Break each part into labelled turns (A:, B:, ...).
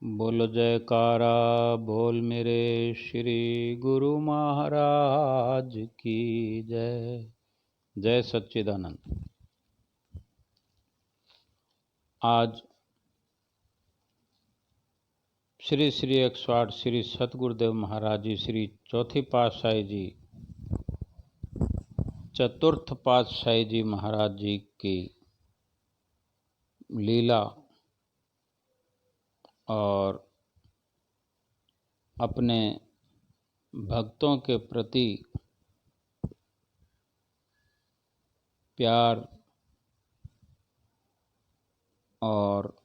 A: बोलो जयकारा बोल मेरे श्री गुरु महाराज की जय। जय सच्चिदानंद। आज श्री श्री 108 श्री सतगुरुदेव महाराज जी, श्री चौथी पातशाही जी, चतुर्थ पातशाही जी महाराज जी की लीला और अपने भक्तों के प्रति प्यार और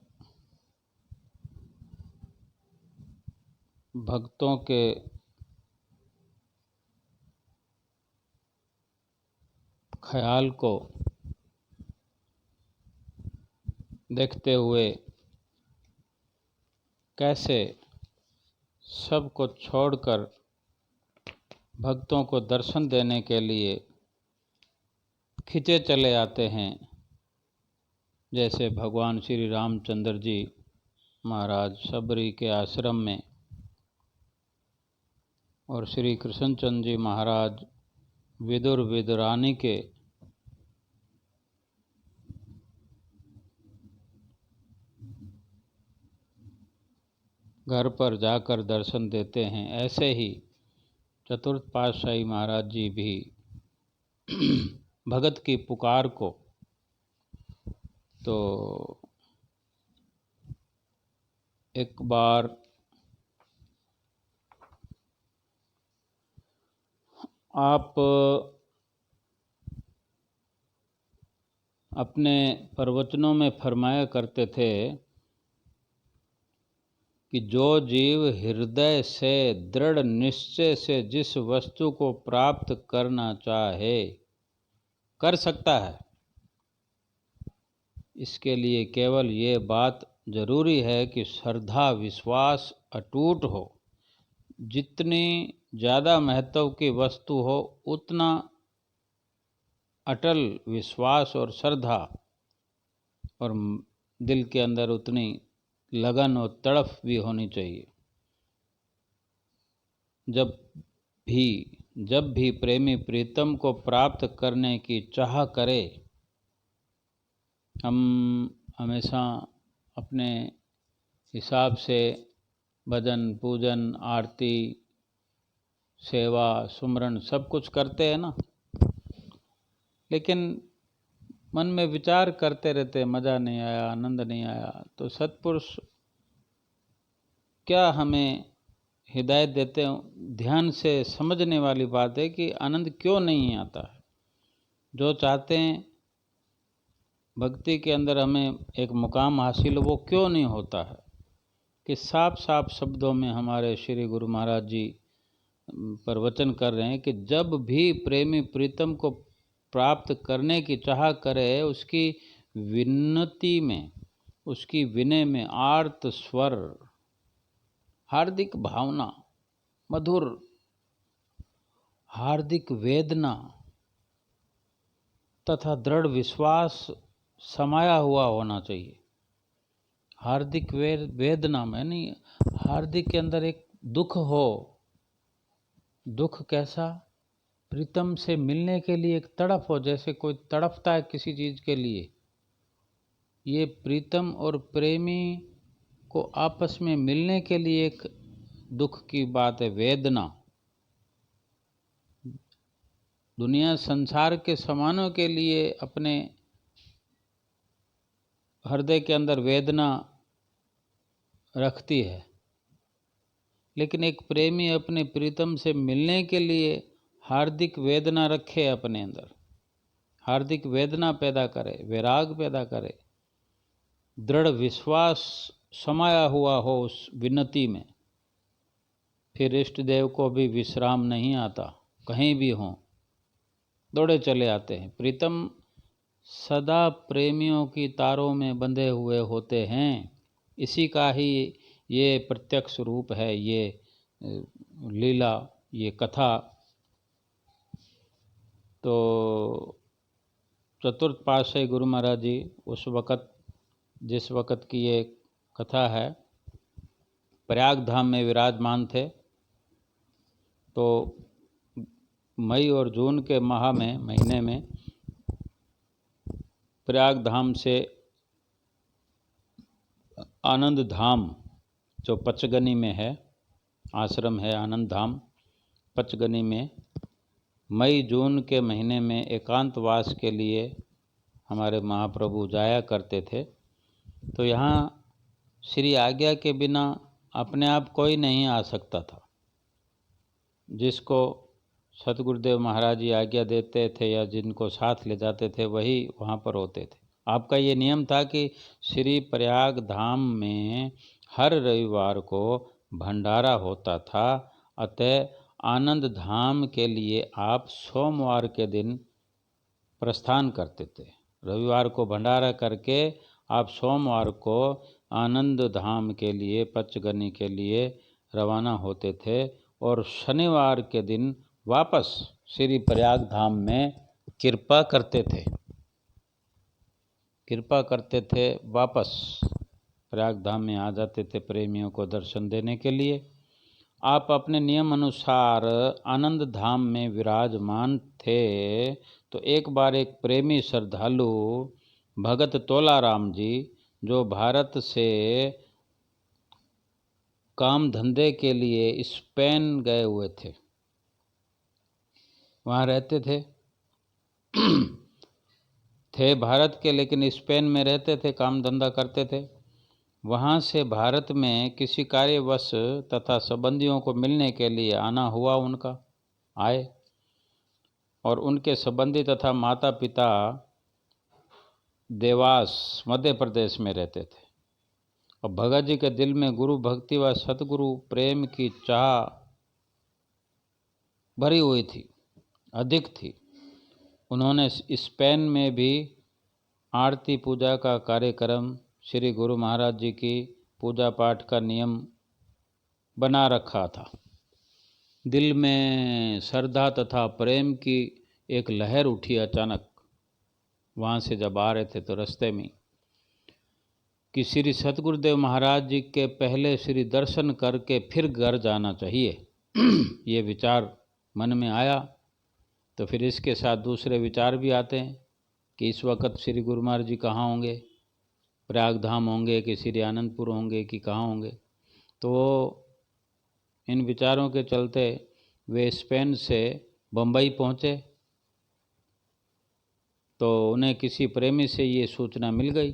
A: भक्तों के ख्याल को देखते हुए कैसे सब को छोड़कर भक्तों को दर्शन देने के लिए खिंचे चले आते हैं। जैसे भगवान श्री रामचंद्र जी महाराज सबरी के आश्रम में और श्री कृष्णचंद्र जी महाराज विदुर विदुरानी के घर पर जाकर दर्शन देते हैं, ऐसे ही चतुर्थ पातशाही महाराज जी भी भगत की पुकार को तो एक बार आप अपने प्रवचनों में फरमाया करते थे कि जो जीव हृदय से दृढ़ निश्चय से जिस वस्तु को प्राप्त करना चाहे कर सकता है। इसके लिए केवल ये बात जरूरी है कि श्रद्धा विश्वास अटूट हो। जितनी ज़्यादा महत्व की वस्तु हो उतना अटल विश्वास और श्रद्धा और दिल के अंदर उतनी लगन और तड़फ भी होनी चाहिए। जब भी प्रेमी प्रीतम को प्राप्त करने की चाह करे, हम हमेशा अपने हिसाब से भजन पूजन आरती सेवा सुमरन सब कुछ करते हैं ना, लेकिन मन में विचार करते रहते, मज़ा नहीं आया, आनंद नहीं आया। तो सत्पुरुष क्या हमें हिदायत देते हैं, ध्यान से समझने वाली बात है कि आनंद क्यों नहीं आता है। जो चाहते हैं भक्ति के अंदर हमें एक मुकाम हासिल हो, वो क्यों नहीं होता है। कि साफ साफ शब्दों में हमारे श्री गुरु महाराज जी प्रवचन कर रहे हैं कि जब भी प्रेमी प्रीतम को प्राप्त करने की चाह करे, उसकी विनती में, उसकी विनय में आर्त स्वर, हार्दिक भावना, मधुर हार्दिक वेदना तथा दृढ़ विश्वास समाया हुआ होना चाहिए। हार्दिक वेदना में नहीं, हार्दिक के अंदर एक दुख हो। दुख कैसा? प्रीतम से मिलने के लिए एक तड़प हो, जैसे कोई तड़पता है किसी चीज़ के लिए। ये प्रीतम और प्रेमी को आपस में मिलने के लिए एक दुख की बात है, वेदना। दुनिया संसार के समानों के लिए अपने हृदय के अंदर वेदना रखती है, लेकिन एक प्रेमी अपने प्रीतम से मिलने के लिए हार्दिक वेदना रखे अपने अंदर, हार्दिक वेदना पैदा करे, वैराग पैदा करे, दृढ़ विश्वास समाया हुआ हो उस विनती में। फिर इष्ट देव को भी विश्राम नहीं आता, कहीं भी हों दौड़े चले आते हैं। प्रीतम सदा प्रेमियों की तारों में बंधे हुए होते हैं। इसी का ही ये प्रत्यक्ष रूप है, ये लीला, ये कथा। तो चतुर्थ पातशाही गुरु महाराज जी उस वक़्त, जिस वक़्त की ये कथा है, प्रयाग धाम में विराजमान थे। तो मई और जून के महीने में प्रयाग धाम से आनंद धाम जो पचगनी में है, आश्रम है आनंद धाम पचगनी में, मई जून के महीने में एकांतवास के लिए हमारे महाप्रभु जाया करते थे। तो यहाँ श्री आज्ञा के बिना अपने आप कोई नहीं आ सकता था। जिसको सतगुरुदेव महाराज जी आज्ञा देते थे या जिनको साथ ले जाते थे वही वहाँ पर होते थे। आपका ये नियम था कि श्री प्रयाग धाम में हर रविवार को भंडारा होता था, अतः आनंद धाम के लिए आप सोमवार के दिन प्रस्थान करते थे। रविवार को भंडारा करके आप सोमवार को आनंद धाम के लिए पचगनी के लिए रवाना होते थे और शनिवार के दिन वापस श्री प्रयाग धाम में कृपा करते थे, वापस प्रयाग धाम में आ जाते थे प्रेमियों को दर्शन देने के लिए। आप अपने नियम अनुसार आनंद धाम में विराजमान थे। तो एक बार एक प्रेमी श्रद्धालु भगत तोलाराम जी, जो भारत से काम धंधे के लिए स्पेन गए हुए थे, वहाँ रहते थे भारत के, लेकिन स्पेन में रहते थे, काम धंधा करते थे। वहाँ से भारत में किसी कार्यवश तथा संबंधियों को मिलने के लिए आना हुआ उनका, आए। और उनके संबंधी तथा माता पिता देवास मध्य प्रदेश में रहते थे। और भगत जी के दिल में गुरु भक्ति व सतगुरु प्रेम की चाह भरी हुई थी, अधिक थी। उन्होंने स्पेन में भी आरती पूजा का कार्यक्रम, श्री गुरु महाराज जी की पूजा पाठ का नियम बना रखा था। दिल में श्रद्धा तथा प्रेम की एक लहर उठी अचानक। वहाँ से जब आ रहे थे तो रास्ते में कि श्री सतगुरुदेव महाराज जी के पहले श्री दर्शन करके फिर घर जाना चाहिए ये विचार मन में आया। तो फिर इसके साथ दूसरे विचार भी आते हैं कि इस वक्त श्री गुरु महाराज जी कहाँ होंगे, प्रयाग धाम होंगे कि श्री आनंदपुर होंगे कि कहाँ होंगे। तो इन विचारों के चलते वे स्पेन से बम्बई पहुँचे। तो उन्हें किसी प्रेमी से ये सूचना मिल गई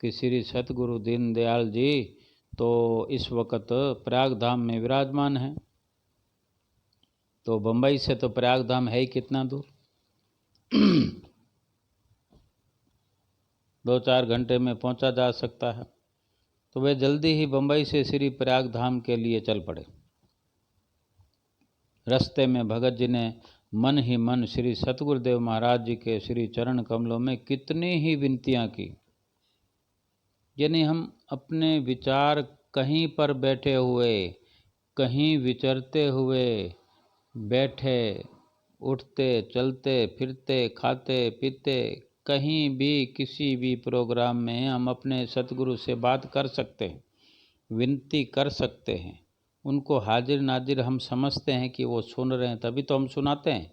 A: कि श्री सतगुरु दीनदयाल जी तो इस वक्त प्रयाग धाम में विराजमान हैं। तो बम्बई से तो प्रयाग धाम है ही कितना दूर 2-4 घंटे में पहुंचा जा सकता है। तो वे जल्दी ही बम्बई से श्री प्रयाग धाम के लिए चल पड़े। रास्ते में भगत जी ने मन ही मन श्री सतगुरुदेव महाराज जी के श्री चरण कमलों में कितनी ही विनतियां की। यानी हम अपने विचार कहीं पर बैठे हुए, कहीं विचरते हुए, बैठे उठते चलते फिरते खाते पीते, कहीं भी किसी भी प्रोग्राम में हम अपने सतगुरु से बात कर सकते हैं, विनती कर सकते हैं। उनको हाजिर नाजिर हम समझते हैं कि वो सुन रहे हैं, तभी तो हम सुनाते हैं।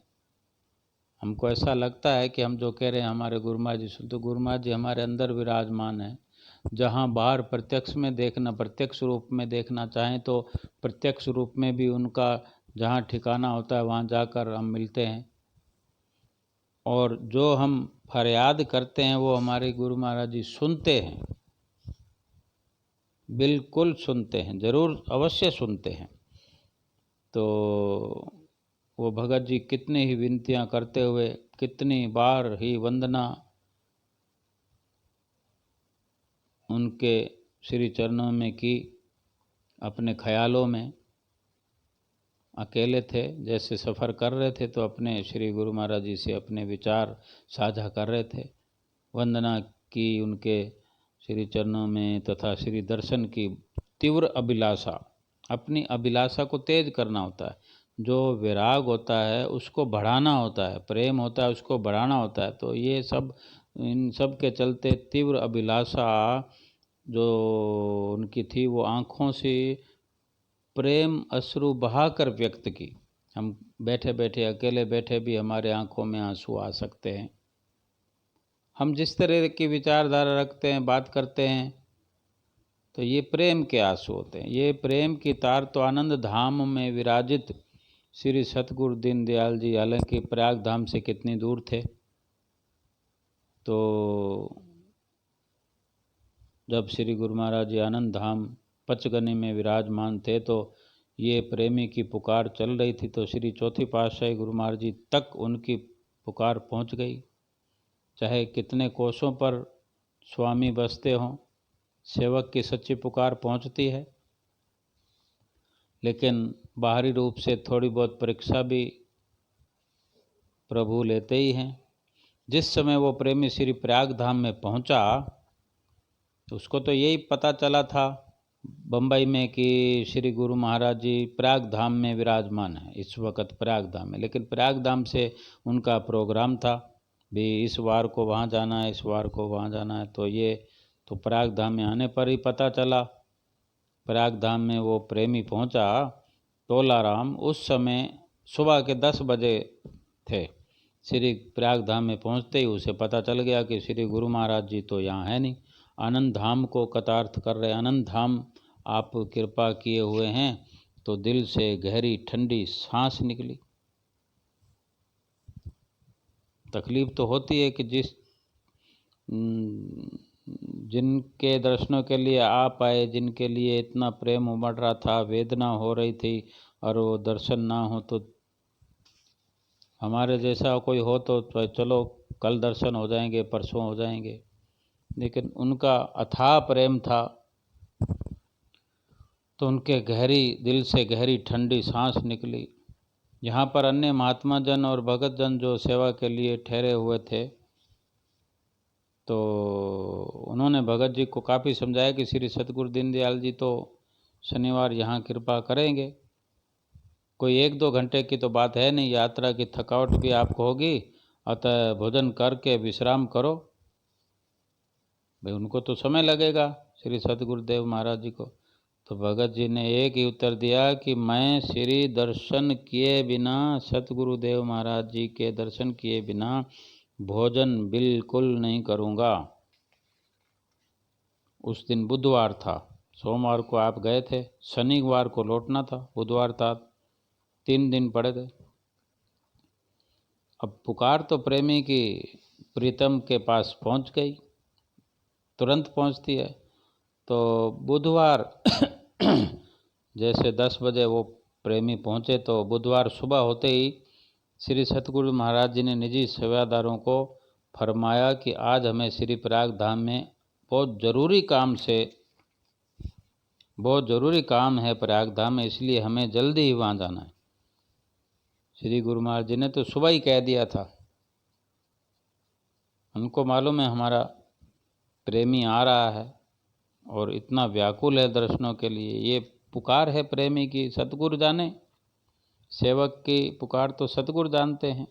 A: हमको ऐसा लगता है कि हम जो कह रहे हैं हमारे गुरु महाराज जी सुन, तो गुरु महाराज जी हमारे अंदर विराजमान है। जहाँ बाहर प्रत्यक्ष में देखना, प्रत्यक्ष रूप में देखना चाहें तो प्रत्यक्ष रूप में भी उनका जहाँ ठिकाना होता है वहाँ जाकर हम मिलते हैं। और जो हम फरियाद करते हैं वो हमारे गुरु महाराज जी सुनते हैं, बिल्कुल सुनते हैं, जरूर अवश्य सुनते हैं। तो वो भगत जी कितनी ही विनतियां करते हुए, कितनी बार ही वंदना उनके श्री चरणों में की। अपने ख्यालों में अकेले थे, जैसे सफ़र कर रहे थे तो अपने श्री गुरु महाराज जी से अपने विचार साझा कर रहे थे। वंदना की उनके श्री चरणों में तथा श्री दर्शन की तीव्र अभिलाषा। अपनी अभिलाषा को तेज करना होता है। जो विराग होता है उसको बढ़ाना होता है, प्रेम होता है उसको बढ़ाना होता है। तो ये सब, इन सब के चलते तीव्र अभिलाषा जो उनकी थी वो आँखों से प्रेम अश्रु बहाकर व्यक्त की। हम बैठे बैठे अकेले बैठे भी हमारे आँखों में आंसू आ सकते हैं। हम जिस तरह की विचारधारा रखते हैं, बात करते हैं, तो ये प्रेम के आंसू होते हैं। ये प्रेम की तार तो आनंद धाम में विराजित श्री सतगुरु दीनदयाल जी हालांकि प्रयाग धाम से कितनी दूर थे, तो जब श्री गुरु महाराज जी आनंद धाम पचगनी में विराजमान थे तो ये प्रेमी की पुकार चल रही थी, तो श्री चौथी पातशाही गुरु महाराज जी तक उनकी पुकार पहुंच गई। चाहे कितने कोसों पर स्वामी बसते हों, सेवक की सच्ची पुकार पहुंचती है। लेकिन बाहरी रूप से थोड़ी बहुत परीक्षा भी प्रभु लेते ही हैं। जिस समय वो प्रेमी श्री प्रयाग धाम में पहुंचा तो उसको तो यही पता चला था बम्बई में कि श्री गुरु महाराज जी प्रयाग धाम में विराजमान है इस वक्त प्रयाग धाम में। लेकिन प्रयाग धाम से उनका प्रोग्राम था भी इस वार को वहाँ जाना है, इस वार को वहाँ जाना है, तो ये तो प्रयाग धाम में आने पर ही पता चला। प्रयाग धाम में वो प्रेमी पहुंचा, तोलाराम उस समय सुबह के 10 बजे थे। श्री प्रयाग धाम में पहुंचते ही उसे पता चल गया कि श्री गुरु महाराज जी तो यहाँ है नहीं। आनंद धाम को कतार्थ कर रहे, आनंद धाम आप कृपा किए हुए हैं, तो दिल से गहरी ठंडी सांस निकली। तकलीफ तो होती है कि जिनके दर्शनों के लिए आप आए, जिनके लिए इतना प्रेम उमड़ रहा था, वेदना हो रही थी, और वो दर्शन ना हो तो हमारे जैसा कोई हो तो चलो कल दर्शन हो जाएंगे, परसों हो जाएंगे। लेकिन उनका अथाह प्रेम था तो उनके दिल से गहरी ठंडी सांस निकली। यहाँ पर अन्य महात्मा जन और भगत जन जो सेवा के लिए ठहरे हुए थे, तो उन्होंने भगत जी को काफ़ी समझाया कि श्री सतगुरु दीनदयाल जी तो शनिवार यहाँ कृपा करेंगे, कोई 1-2 घंटे की तो बात है नहीं, यात्रा की थकावट भी आपको होगी, अतः भोजन करके विश्राम करो। भाई उनको तो समय लगेगा श्री सतगुरुदेव महाराज जी को। तो भगत जी ने एक ही उत्तर दिया कि मैं श्री दर्शन किए बिना, सतगुरुदेव महाराज जी के दर्शन किए बिना भोजन बिल्कुल नहीं करूँगा। उस दिन बुधवार था, सोमवार को आप गए थे, शनिवार को लौटना था, बुधवार था, 3 दिन पड़े थे। अब पुकार तो प्रेमी की प्रीतम के पास पहुंच गई, तुरंत पहुंचती है। तो बुधवार जैसे 10 बजे वो प्रेमी पहुंचे, तो बुधवार सुबह होते ही श्री सतगुरु महाराज जी ने निजी सेवादारों को फरमाया कि आज हमें श्री प्रयाग धाम में बहुत ज़रूरी काम है प्रयाग धाम में, इसलिए हमें जल्दी ही वहाँ जाना है। श्री गुरु महाराज जी ने तो सुबह ही कह दिया था, उनको मालूम है हमारा प्रेमी आ रहा है और इतना व्याकुल है दर्शनों के लिए। ये पुकार है प्रेमी की, सतगुरु जाने, सेवक की पुकार तो सतगुरु जानते हैं।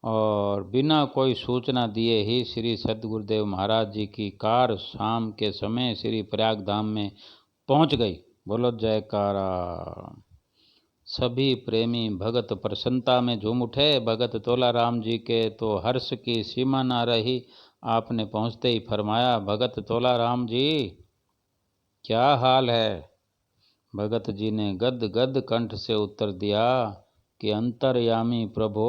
A: और बिना कोई सूचना दिए ही श्री सतगुरुदेव महाराज जी की कार शाम के समय श्री प्रयाग धाम में पहुंच गई। बोलो जयकारा। सभी प्रेमी भगत प्रसन्नता में झूम उठे। भगत तोलाराम जी के तो हर्ष की सीमा ना रही। आपने पहुंचते ही फरमाया, भगत तोलाराम जी क्या हाल है? भगत जी ने गद गद कंठ से उत्तर दिया कि अंतर्यामी प्रभु,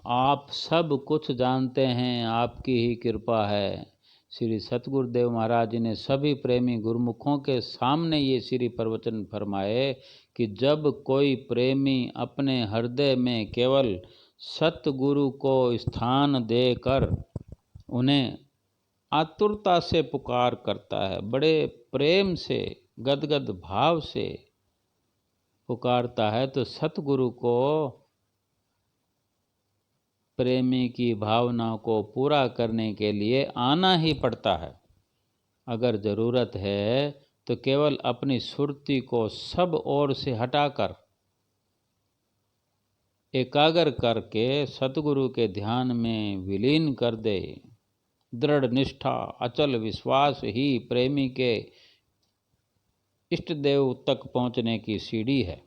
A: आप सब कुछ जानते हैं, आपकी ही कृपा है। श्री सतगुरुदेव महाराज जी ने सभी प्रेमी गुरुमुखों के सामने ये श्री प्रवचन फरमाए कि जब कोई प्रेमी अपने हृदय में केवल सतगुरु को स्थान देकर उन्हें आतुरता से पुकार करता है, बड़े प्रेम से गदगद भाव से पुकारता है, तो सतगुरु को प्रेमी की भावना को पूरा करने के लिए आना ही पड़ता है। अगर ज़रूरत है तो केवल अपनी सुरती को सब ओर से हटाकर एकाग्र करके सतगुरु के ध्यान में विलीन कर दे। दृढ़ निष्ठा अचल विश्वास ही प्रेमी के इष्ट देव तक पहुँचने की सीढ़ी है।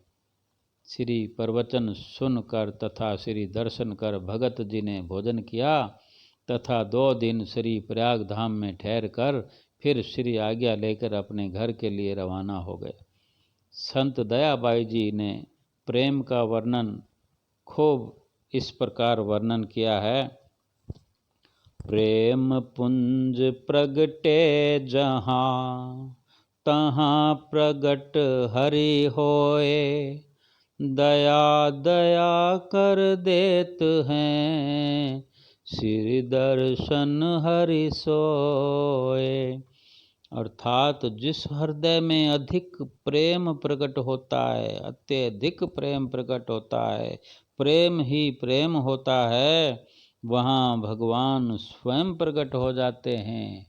A: श्री प्रवचन सुनकर तथा श्री दर्शन कर भगत जी ने भोजन किया तथा 2 दिन श्री प्रयाग धाम में ठहर कर फिर श्री आज्ञा लेकर अपने घर के लिए रवाना हो गए। संत दयाबाई जी ने प्रेम का वर्णन खूब इस प्रकार वर्णन किया है। प्रेम पुंज प्रगटे जहाँ तहाँ प्रगट हरि होए, दया दया कर देत हैं श्री दर्शन हरि सोए। अर्थात जिस हृदय में अधिक प्रेम प्रकट होता है, अत्यधिक प्रेम प्रकट होता है, प्रेम ही प्रेम होता है, वहाँ भगवान स्वयं प्रकट हो जाते हैं,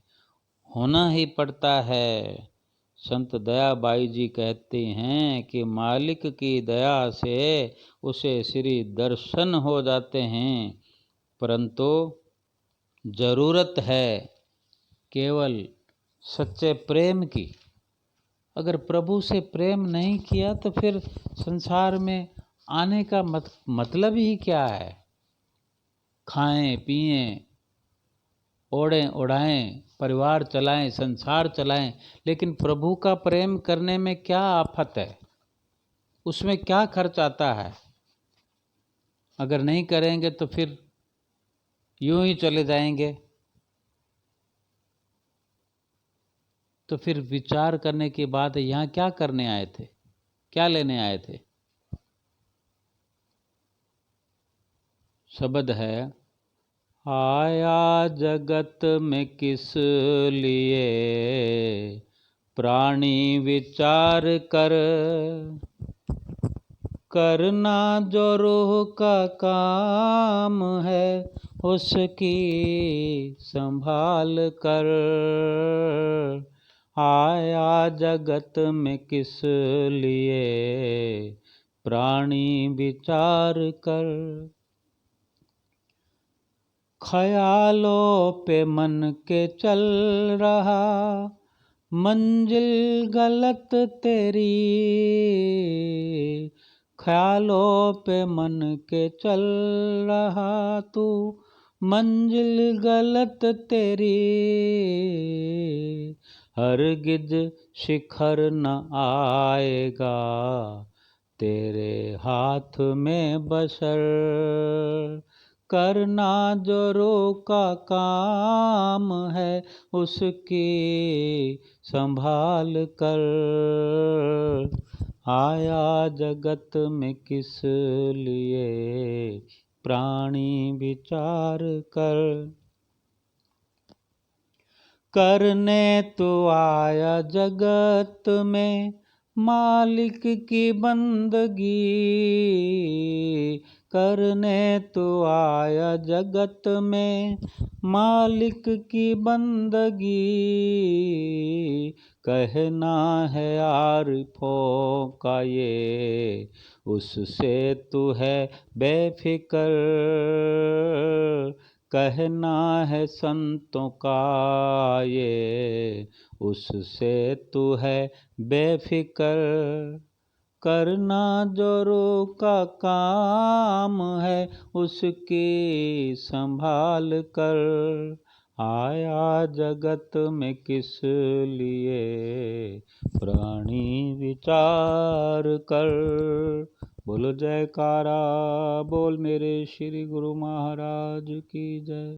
A: होना ही पड़ता है। संत दयाबाई जी कहती हैं कि मालिक की दया से उसे श्री दर्शन हो जाते हैं, परंतु जरूरत है केवल सच्चे प्रेम की। अगर प्रभु से प्रेम नहीं किया तो फिर संसार में आने का मतलब ही क्या है। खाएं पिएं, ओढ़ें ओढ़ाएं, परिवार चलाएं, संसार चलाएं, लेकिन प्रभु का प्रेम करने में क्या आफत है, उसमें क्या खर्च आता है। अगर नहीं करेंगे तो फिर यूं ही चले जाएंगे। तो फिर विचार करने की बात है, यहाँ क्या करने आए थे, क्या लेने आए थे। शब्द है, आया जगत में किस लिए, प्राणी विचार कर, करना जो रूह का काम है उसकी संभाल कर। आया जगत में किस लिए, प्राणी विचार कर, ख्यालों पे मन के चल रहा, मंजिल गलत तेरी, ख्यालों पे मन के चल रहा तू, मंजिल गलत तेरी, हरगिज शिखर न आएगा तेरे हाथ में बशर, करना जो रूह का काम है उसकी संभाल कर। आया जगत में किस लिए, प्राणी विचार कर, करने तो आया जगत में मालिक की बंदगी, करने तो आया जगत में मालिक की बंदगी, कहना है आरिफों का ये उससे तू है बेफिकर, कहना है संतों का ये उससे तू है बेफिकर, करना जो रूह का काम है उसकी संभाल कर। आया जगत में किस लिए, प्राणी विचार कर। बोलो जयकारा, बोल मेरे श्री गुरु महाराज की जय।